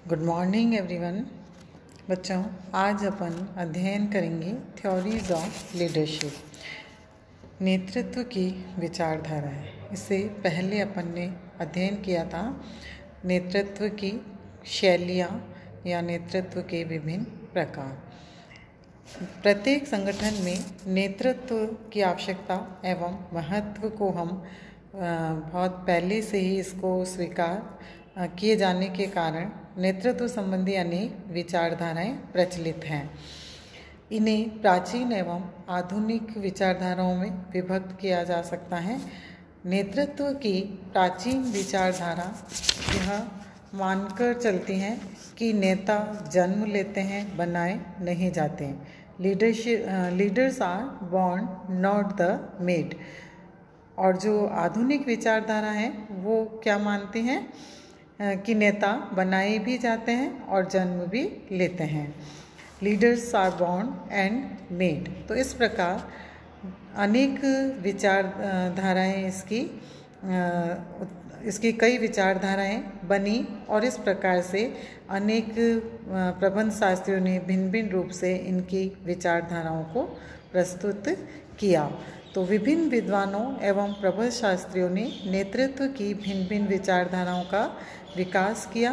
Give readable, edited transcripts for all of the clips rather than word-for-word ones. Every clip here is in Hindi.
Good morning everyone. बच्चों, आज अपन अध्ययन करेंगे थ्योरीज ऑफ लीडरशिप, नेतृत्व की विचारधाराएं। इससे पहले अपन ने अध्ययन किया था नेतृत्व की शैलियाँ या नेतृत्व के विभिन्न प्रकार। प्रत्येक संगठन में नेतृत्व की आवश्यकता एवं महत्व को हम बहुत पहले से ही इसको स्वीकार किए जाने के कारण नेतृत्व संबंधी अनेक विचारधाराएं प्रचलित हैं। इन्हें प्राचीन एवं आधुनिक विचारधाराओं में विभक्त किया जा सकता है। नेतृत्व की प्राचीन विचारधारा यह मानकर चलती हैं कि नेता जन्म लेते हैं, बनाए नहीं जाते। Leaders are born not the made. और जो आधुनिक विचारधारा है वो क्या मानती हैं कि नेता बनाए भी जाते हैं और जन्म भी लेते हैं। Leaders are born and made. तो इस प्रकार अनेक विचारधाराएं इसकी कई विचारधाराएं बनी और इस प्रकार से अनेक प्रबंध शास्त्रियों ने भिन्न भिन्न रूप से इनकी विचारधाराओं को प्रस्तुत किया। तो विभिन्न विद्वानों एवं प्रबंध शास्त्रियों ने नेतृत्व की भिन्न भिन्न विचारधाराओं का विकास किया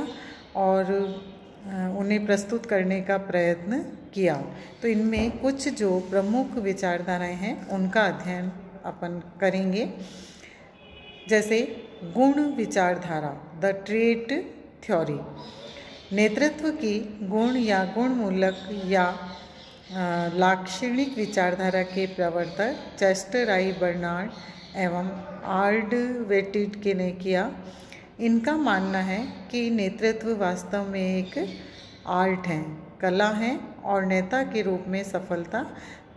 और उन्हें प्रस्तुत करने का प्रयत्न किया। तो इनमें कुछ जो प्रमुख विचारधाराएं हैं उनका अध्ययन अपन करेंगे। जैसे गुण विचारधारा, द ट्रेट थ्योरी। नेतृत्व की गुण या गुणमूलक या लाक्षणिक विचारधारा के प्रवर्तक चेस्टर आई बर्नार्ड एवं आर्डवेटिड ने किया। इनका मानना है कि नेतृत्व वास्तव में एक आर्ट है, कला है और नेता के रूप में सफलता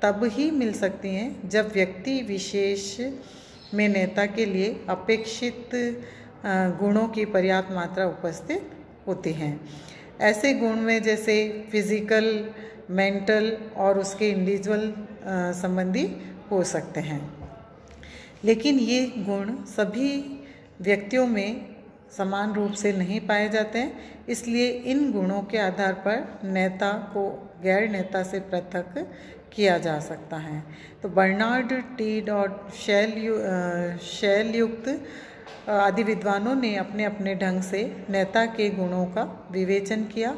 तब ही मिल सकती है जब व्यक्ति विशेष में नेता के लिए अपेक्षित गुणों की पर्याप्त मात्रा उपस्थित होती हैं। ऐसे गुण में जैसे फिजिकल, मेंटल और उसके इंडिविजुअल संबंधी हो सकते हैं। लेकिन ये गुण सभी व्यक्तियों में समान रूप से नहीं पाए जाते हैं। इसलिए इन गुणों के आधार पर नेता को गैर नेता से पृथक किया जा सकता है। तो बर्नार्ड, टीड और शैलयुक्त आदि विद्वानों ने अपने अपने ढंग से नेता के गुणों का विवेचन किया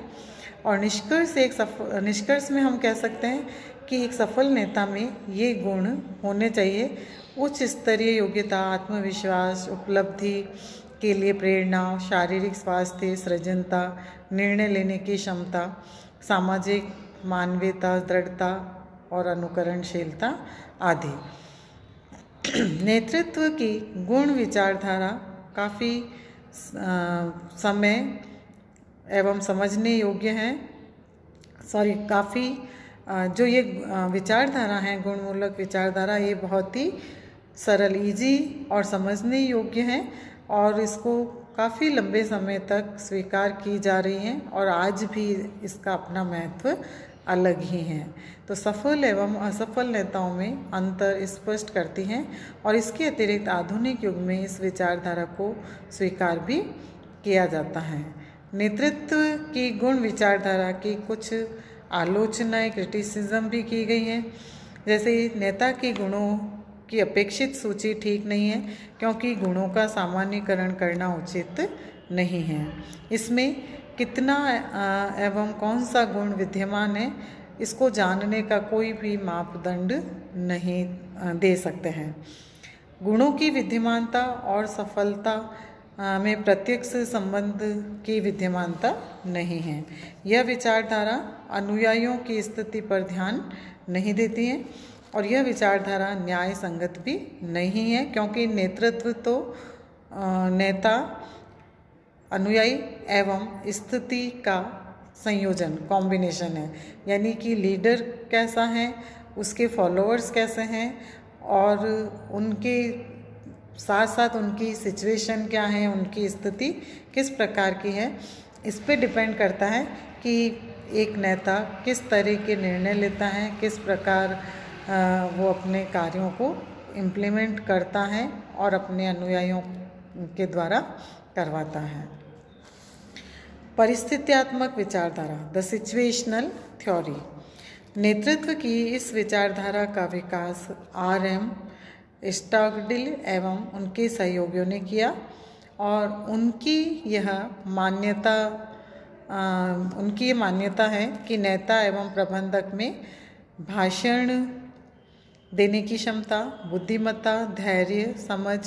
और निष्कर्ष में हम कह सकते हैं कि एक सफल नेता में ये गुण होने चाहिए: उच्च स्तरीय योग्यता, आत्मविश्वास, उपलब्धि के लिए प्रेरणा, शारीरिक स्वास्थ्य, सृजनता, निर्णय लेने की क्षमता, सामाजिक मानवीयता, दृढ़ता और अनुकरणशीलता आदि। नेतृत्व की गुण विचारधारा काफ़ी समय एवं समझने योग्य है। काफ़ी जो ये विचारधारा है, गुणमूलक विचारधारा, ये बहुत ही सरल, इजी और समझने योग्य है और इसको काफ़ी लंबे समय तक स्वीकार की जा रही हैं और आज भी इसका अपना महत्व अलग ही है। तो सफल एवं असफल नेताओं में अंतर स्पष्ट करती हैं और इसके अतिरिक्त आधुनिक युग में इस विचारधारा को स्वीकार भी किया जाता है। नेतृत्व की गुण विचारधारा की कुछ आलोचनाएं, क्रिटिसिज्म भी की गई हैं। जैसे नेता के गुणों की अपेक्षित सूची ठीक नहीं है क्योंकि गुणों का सामान्यीकरण करना उचित नहीं है। इसमें कितना एवं कौन सा गुण विद्यमान है इसको जानने का कोई भी मापदंड नहीं दे सकते हैं। गुणों की विद्यमानता और सफलता में प्रत्यक्ष संबंध की विद्यमानता नहीं है। यह विचारधारा अनुयायियों की स्थिति पर ध्यान नहीं देती है और यह विचारधारा न्याय संगत भी नहीं है क्योंकि नेतृत्व तो नेता, अनुयायी एवं स्थिति का संयोजन, कॉम्बिनेशन है। यानी कि लीडर कैसा है, उसके फॉलोअर्स कैसे हैं और उनके साथ साथ उनकी सिचुएशन क्या है, उनकी स्थिति किस प्रकार की है, इस पे डिपेंड करता है कि एक नेता किस तरह के निर्णय लेता है, किस प्रकार वो अपने कार्यों को इम्प्लीमेंट करता है और अपने अनुयायियों के द्वारा करवाता है। परिस्थित्यात्मक विचारधारा, द सिचुएशनल थ्योरी। नेतृत्व की इस विचारधारा का विकास R.M. स्टॉकडिल एवं उनके सहयोगियों ने किया और उनकी ये मान्यता है कि नेता एवं प्रबंधक में भाषण देने की क्षमता, बुद्धिमत्ता, धैर्य, समझ,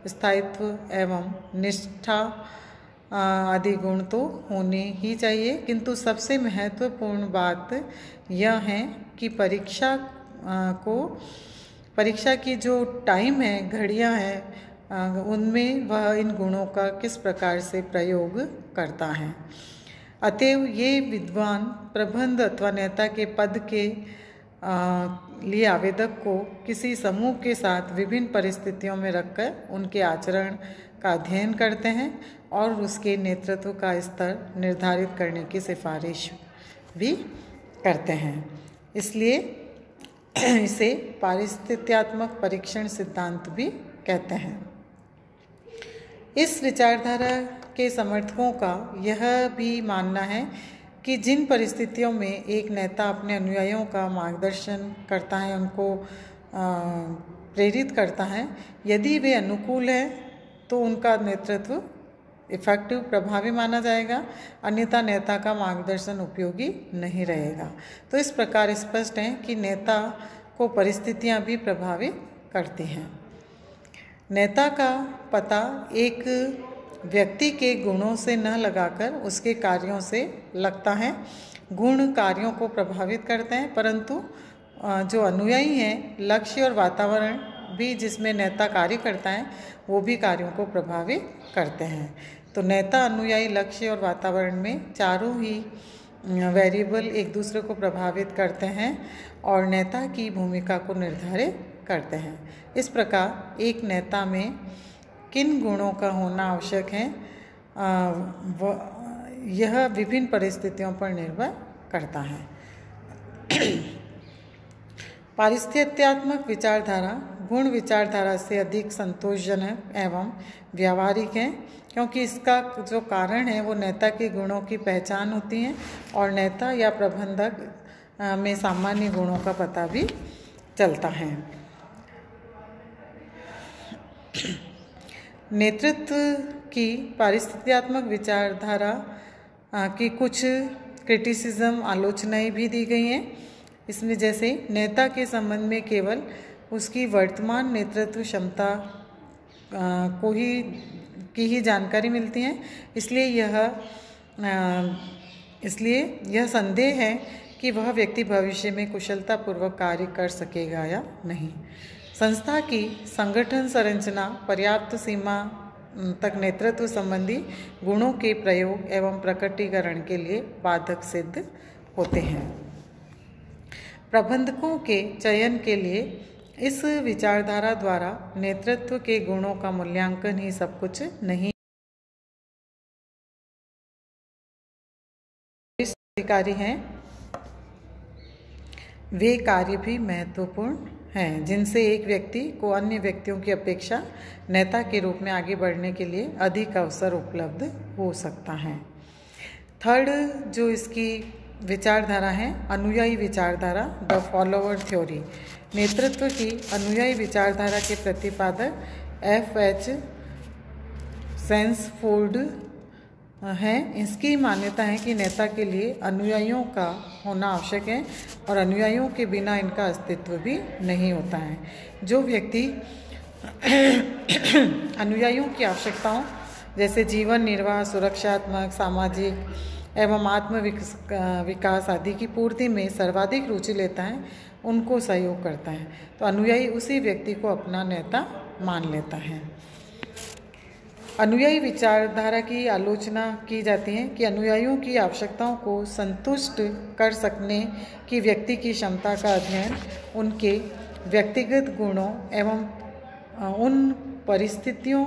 स्थायित्व एवं निष्ठा आदि गुण तो होने ही चाहिए, किंतु सबसे महत्वपूर्ण बात यह है कि परीक्षा की जो टाइम है, घड़ियां हैं, उनमें वह इन गुणों का किस प्रकार से प्रयोग करता है। अतएव ये विद्वान प्रबंध अथवा नेता के पद के लिए आवेदक को किसी समूह के साथ विभिन्न परिस्थितियों में रखकर उनके आचरण का अध्ययन करते हैं और उसके नेतृत्व का स्तर निर्धारित करने की सिफारिश भी करते हैं। इसलिए इसे पारिस्थित्यात्मक परीक्षण सिद्धांत भी कहते हैं। इस विचारधारा के समर्थकों का यह भी मानना है कि जिन परिस्थितियों में एक नेता अपने अनुयायियों का मार्गदर्शन करता है, उनको प्रेरित करता है, यदि वे अनुकूल है तो उनका नेतृत्व इफेक्टिव, प्रभावी माना जाएगा, अन्यथा नेता का मार्गदर्शन उपयोगी नहीं रहेगा। तो इस प्रकार स्पष्ट है कि नेता को परिस्थितियां भी प्रभावित करती हैं। नेता का पता एक व्यक्ति के गुणों से न लगाकर उसके कार्यों से लगता है। गुण कार्यों को प्रभावित करते हैं, परंतु जो अनुयायी हैं, लक्ष्य और वातावरण भी जिसमें नेता कार्य करता है, वो भी कार्यों को प्रभावित करते हैं। तो नेता, अनुयायी, लक्ष्य और वातावरण में चारों ही वेरिएबल एक दूसरे को प्रभावित करते हैं और नेता की भूमिका को निर्धारित करते हैं। इस प्रकार एक नेता में किन गुणों का होना आवश्यक है, यह विभिन्न परिस्थितियों पर निर्भर करता है। पारिस्थित्यात्मक विचारधारा गुण विचारधारा से अधिक संतोषजनक एवं व्यावहारिक है, क्योंकि इसका जो कारण है वो नेता के गुणों की पहचान होती है और नेता या प्रबंधक में सामान्य गुणों का पता भी चलता है। नेतृत्व की पारिस्थित्यात्मक विचारधारा की कुछ क्रिटिसिज्म, आलोचनाएं भी दी गई हैं। इसमें जैसे नेता के संबंध में केवल उसकी वर्तमान नेतृत्व क्षमता की ही जानकारी मिलती है, इसलिए यह संदेह है कि वह व्यक्ति भविष्य में कुशलतापूर्वक कार्य कर सकेगा या नहीं। संस्था की संगठन संरचना पर्याप्त सीमा तक नेतृत्व संबंधी गुणों के प्रयोग एवं प्रकटीकरण के लिए बाधक सिद्ध होते हैं। प्रबंधकों के चयन के लिए इस विचारधारा द्वारा नेतृत्व के गुणों का मूल्यांकन ही सब कुछ नहीं, अधिकारी हैं वे कार्य भी महत्वपूर्ण हैं, जिनसे एक व्यक्ति को अन्य व्यक्तियों की अपेक्षा नेता के रूप में आगे बढ़ने के लिए अधिक अवसर उपलब्ध हो सकता है। थर्ड जो इसकी विचारधारा है, अनुयायी विचारधारा, द फॉलोअर थ्योरी। नेतृत्व की अनुयायी विचारधारा के प्रतिपादक F.H. सेंसफोर्ड हैं। इसकी मान्यता है कि नेता के लिए अनुयायियों का होना आवश्यक है और अनुयायियों के बिना इनका अस्तित्व भी नहीं होता है। जो व्यक्ति अनुयायियों की आवश्यकताओं जैसे जीवन निर्वाह, सुरक्षात्मक, सामाजिक एवं आत्म विकास आदि की पूर्ति में सर्वाधिक रुचि लेता है, उनको सहयोग करता है, तो अनुयायी उसी व्यक्ति को अपना नेता मान लेता है। अनुयायी विचारधारा की आलोचना की जाती है कि अनुयायियों की आवश्यकताओं को संतुष्ट कर सकने की व्यक्ति की क्षमता का अध्ययन उनके व्यक्तिगत गुणों एवं उन परिस्थितियों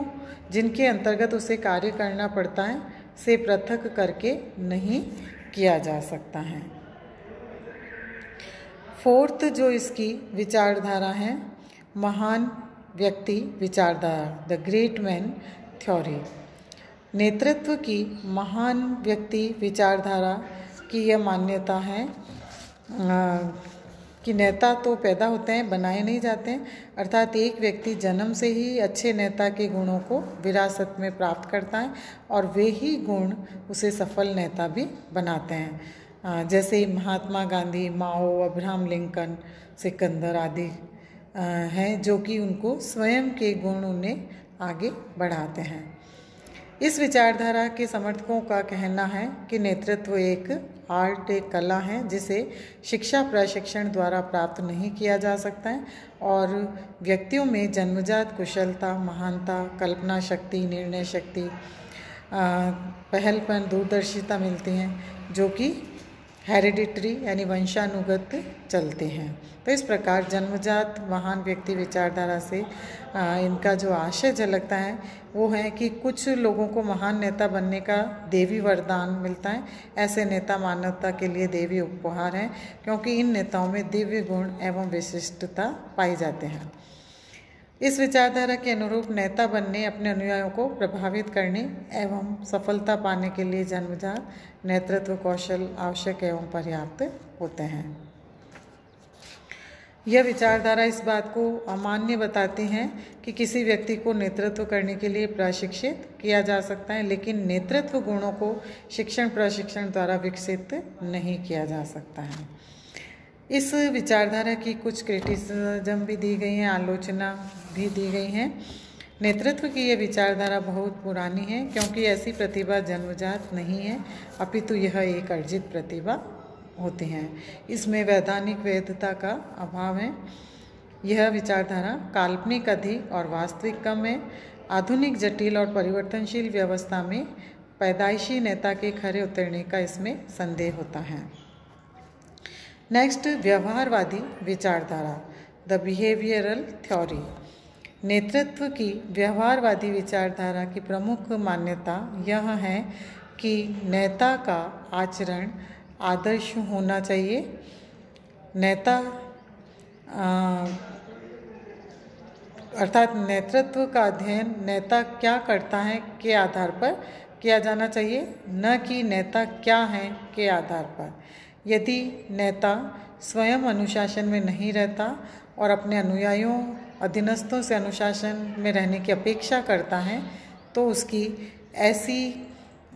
जिनके अंतर्गत उसे कार्य करना पड़ता है से पृथक करके नहीं किया जा सकता है। फोर्थ जो इसकी विचारधारा है, महान व्यक्ति विचारधारा, द ग्रेट मैन थ्योरी। नेतृत्व की महान व्यक्ति विचारधारा की यह मान्यता है कि नेता तो पैदा होते हैं, बनाए नहीं जाते हैं। अर्थात एक व्यक्ति जन्म से ही अच्छे नेता के गुणों को विरासत में प्राप्त करता है और वे ही गुण उसे सफल नेता भी बनाते हैं। जैसे महात्मा गांधी, माओ, अब्राहम लिंकन, सिकंदर आदि हैं, जो कि उनको स्वयं के गुण उन्हें आगे बढ़ाते हैं। इस विचारधारा के समर्थकों का कहना है कि नेतृत्व एक आर्ट, एक कला है जिसे शिक्षा प्रशिक्षण द्वारा प्राप्त नहीं किया जा सकता है और व्यक्तियों में जन्मजात कुशलता, महानता, कल्पना शक्ति, निर्णय शक्ति, पहलपन, दूरदर्शिता मिलती हैं, जो कि हेरिडिटरी यानी वंशानुगत चलते हैं। तो इस प्रकार जन्मजात महान व्यक्ति विचारधारा से इनका जो आशय झलकता है वो है कि कुछ लोगों को महान नेता बनने का देवी वरदान मिलता है। ऐसे नेता मानवता के लिए देवी उपहार हैं, क्योंकि इन नेताओं में दिव्य गुण एवं विशिष्टता पाई जाते हैं। इस विचारधारा के अनुरूप नेता बनने, अपने अनुयायियों को प्रभावित करने एवं सफलता पाने के लिए जन्मजात नेतृत्व कौशल आवश्यक एवं पर्याप्त होते हैं। यह विचारधारा इस बात को अमान्य बताती है कि किसी व्यक्ति को नेतृत्व करने के लिए प्रशिक्षित किया जा सकता है, लेकिन नेतृत्व गुणों को शिक्षण प्रशिक्षण द्वारा विकसित नहीं किया जा सकता है। इस विचारधारा की कुछ क्रिटिसिज्म भी दी गई हैं, आलोचना भी दी गई हैं। नेतृत्व की यह विचारधारा बहुत पुरानी है, क्योंकि ऐसी प्रतिभा जन्मजात नहीं है, अपितु यह एक अर्जित प्रतिभा होती हैं। इसमें वैधानिक वैधता का अभाव है। यह विचारधारा काल्पनिक अधिक और वास्तविक कम है। आधुनिक, जटिल और परिवर्तनशील व्यवस्था में पैदाइशी नेता के खरे उतरने का इसमें संदेह होता है। नेक्स्ट, व्यवहारवादी विचारधारा, द बिहेवियरल थ्योरी। नेतृत्व की व्यवहारवादी विचारधारा की प्रमुख मान्यता यह है कि नेता का आचरण आदर्श होना चाहिए। नेता अर्थात नेतृत्व का अध्ययन नेता क्या करता है के आधार पर किया जाना चाहिए, न कि नेता क्या है के आधार पर। यदि नेता स्वयं अनुशासन में नहीं रहता और अपने अनुयायियों, अधीनस्थों से अनुशासन में रहने की अपेक्षा करता है, तो उसकी ऐसी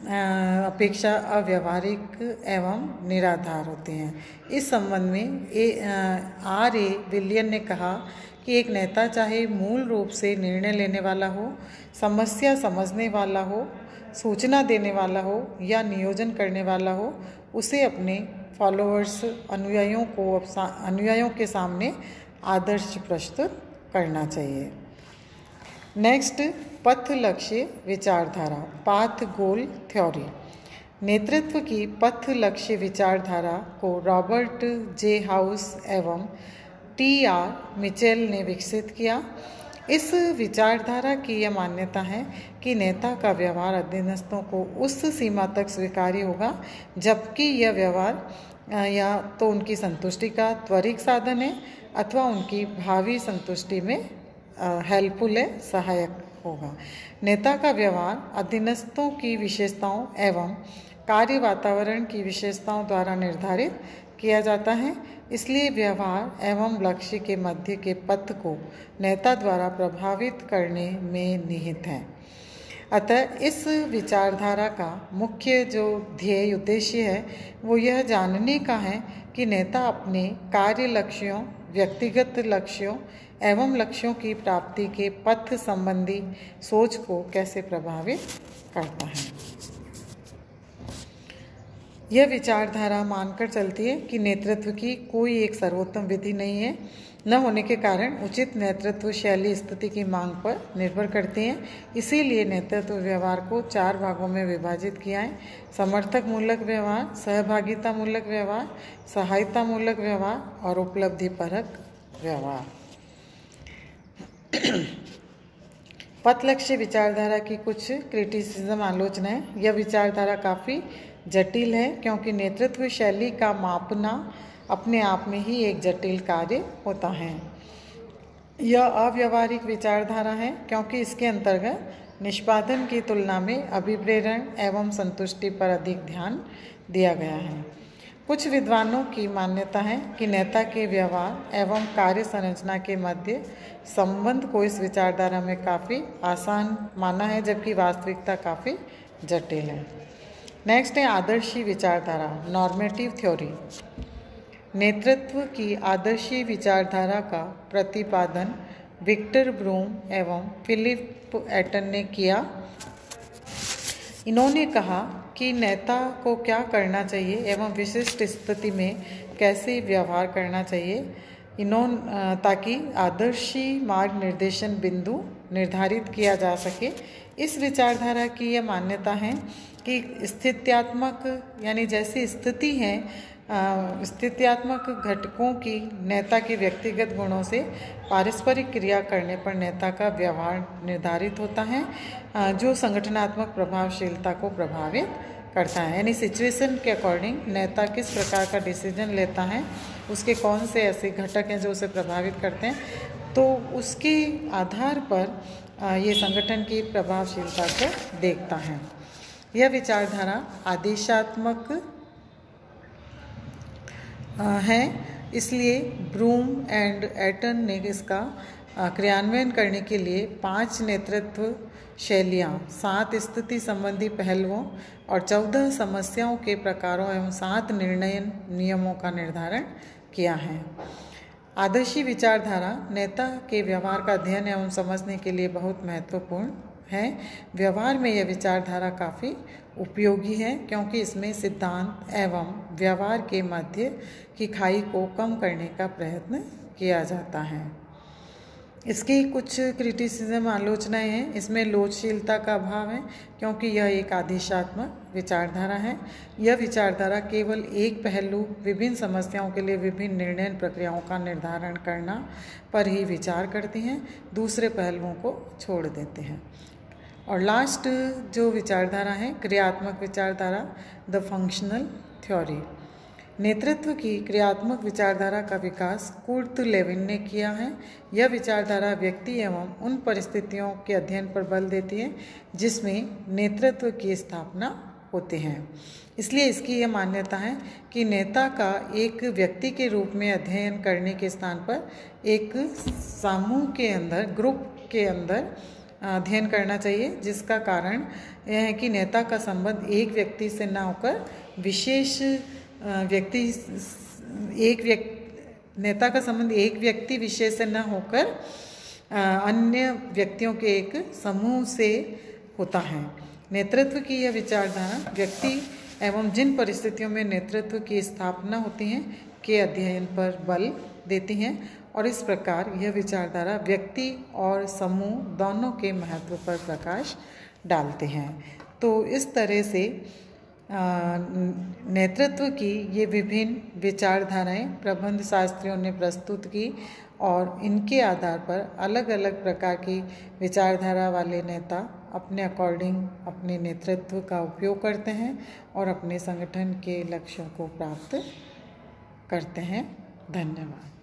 अपेक्षा अव्यवहारिक एवं निराधार होती हैं। इस संबंध में R.A. विलियन ने कहा कि एक नेता चाहे मूल रूप से निर्णय लेने वाला हो, समस्या समझने वाला हो, सूचना देने वाला हो या नियोजन करने वाला हो, उसे अपने फॉलोअर्स, अनुयायियों के सामने आदर्श प्रस्तुत करना चाहिए। नेक्स्ट, पथ लक्ष्य विचारधारा, पाथ गोल थ्योरी। नेतृत्व की पथ लक्ष्य विचारधारा को रॉबर्ट जे हाउस एवं T.R. मिचेल ने विकसित किया। इस विचारधारा की यह मान्यता है कि नेता का व्यवहार अधीनस्थों को उस सीमा तक स्वीकार्य होगा जबकि यह व्यवहार या तो उनकी संतुष्टि का त्वरित साधन है अथवा उनकी भावी संतुष्टि में हेल्पफुल है, सहायक होगा। नेता का व्यवहार अधीनस्थों की विशेषताओं एवं कार्य वातावरण की विशेषताओं द्वारा निर्धारित किया जाता है, इसलिए व्यवहार एवं लक्ष्य के मध्य के पथ को नेता द्वारा प्रभावित करने में निहित है। अतः इस विचारधारा का मुख्य जो ध्येय उद्देश्य है वो यह जानने का है कि नेता अपने कार्य लक्ष्यों, व्यक्तिगत लक्ष्यों एवं लक्ष्यों की प्राप्ति के पथ संबंधी सोच को कैसे प्रभावित करता है। यह विचारधारा मानकर चलती है कि नेतृत्व की कोई एक सर्वोत्तम विधि नहीं है, न होने के कारण उचित नेतृत्व शैली स्थिति की मांग पर निर्भर करती है। इसीलिए नेतृत्व व्यवहार को 4 भागों में विभाजित किया है: समर्थक मूलक व्यवहार, सहभागिता मूलक व्यवहार, सहायता मूलक व्यवहार और उपलब्धि परक व्यवहार। पथ लक्ष्य विचारधारा की कुछ क्रिटिसिज्म, आलोचनाएं। यह विचारधारा काफ़ी जटिल है क्योंकि नेतृत्व शैली का मापना अपने आप में ही एक जटिल कार्य होता है। यह अव्यवहारिक विचारधारा है क्योंकि इसके अंतर्गत निष्पादन की तुलना में अभिप्रेरण एवं संतुष्टि पर अधिक ध्यान दिया गया है। कुछ विद्वानों की मान्यता है कि नेता के व्यवहार एवं कार्य संरचना के मध्य संबंध को इस विचारधारा में काफ़ी आसान माना है, जबकि वास्तविकता काफ़ी जटिल है। नेक्स्ट है आदर्शी विचारधारा, नॉर्मेटिव थ्योरी। नेतृत्व की आदर्शी विचारधारा का प्रतिपादन विक्टर ब्रूम एवं फिलिप एटन ने किया। इन्होंने कहा कि नेता को क्या करना चाहिए एवं विशिष्ट स्थिति में कैसे व्यवहार करना चाहिए, ताकि आदर्शी मार्ग निर्देशन बिंदु निर्धारित किया जा सके। इस विचारधारा की यह मान्यता है कि स्थित्यात्मक यानी जैसी स्थिति है, स्थित्यात्मक घटकों की नेता के व्यक्तिगत गुणों से पारस्परिक क्रिया करने पर नेता का व्यवहार निर्धारित होता है, जो संगठनात्मक प्रभावशीलता को प्रभावित करता है। यानी सिचुएशन के अकॉर्डिंग नेता किस प्रकार का डिसीजन लेता है, उसके कौन से ऐसे घटक हैं जो उसे प्रभावित करते हैं, तो उसके आधार पर ये संगठन की प्रभावशीलता को देखता है। यह विचारधारा आदेशात्मक है, इसलिए ब्रूम एंड एटन ने इसका क्रियान्वयन करने के लिए 5 नेतृत्व शैलियाँ, 7 स्थिति संबंधी पहलुओं और 14 समस्याओं के प्रकारों एवं 7 निर्णय नियमों का निर्धारण किया है। आदर्शी विचारधारा नेता के व्यवहार का अध्ययन एवं समझने के लिए बहुत महत्वपूर्ण है। व्यवहार में यह विचारधारा काफ़ी उपयोगी है, क्योंकि इसमें सिद्धांत एवं व्यवहार के मध्य की खाई को कम करने का प्रयत्न किया जाता है। इसकी कुछ क्रिटिसिज्म आलोचनाएं हैं। इसमें लोचशीलता का अभाव है, क्योंकि यह एक आदेशात्मक विचारधारा है। यह विचारधारा केवल एक पहलू, विभिन्न समस्याओं के लिए विभिन्न निर्णय प्रक्रियाओं का निर्धारण करना पर ही विचार करती हैं, दूसरे पहलुओं को छोड़ देते हैं। और लास्ट जो विचारधारा है क्रियात्मक विचारधारा, द फंक्शनल थ्योरी। नेतृत्व की क्रियात्मक विचारधारा का विकास कुर्ट लेविन ने किया है। यह विचारधारा व्यक्ति एवं उन परिस्थितियों के अध्ययन पर बल देती है जिसमें नेतृत्व की स्थापना होती है। इसलिए इसकी यह मान्यता है कि नेता का एक व्यक्ति के रूप में अध्ययन करने के स्थान पर एक समूह के अंदर, ग्रुप के अंदर अध्ययन करना चाहिए, जिसका कारण यह है कि नेता का संबंध एक व्यक्ति से न होकर विशेष नेता का संबंध एक व्यक्ति विशेष से न होकर अन्य व्यक्तियों के एक समूह से होता है। नेतृत्व की यह विचारधारा व्यक्ति एवं जिन परिस्थितियों में नेतृत्व की स्थापना होती है के अध्ययन पर बल देती हैं, और इस प्रकार यह विचारधारा व्यक्ति और समूह दोनों के महत्व पर प्रकाश डालते हैं। तो इस तरह से नेतृत्व की ये विभिन्न विचारधाराएं प्रबंध शास्त्रियों ने प्रस्तुत की, और इनके आधार पर अलग अलग प्रकार की विचारधारा वाले नेता अपने अकॉर्डिंग अपने नेतृत्व का उपयोग करते हैं और अपने संगठन के लक्ष्यों को प्राप्त करते हैं। धन्यवाद।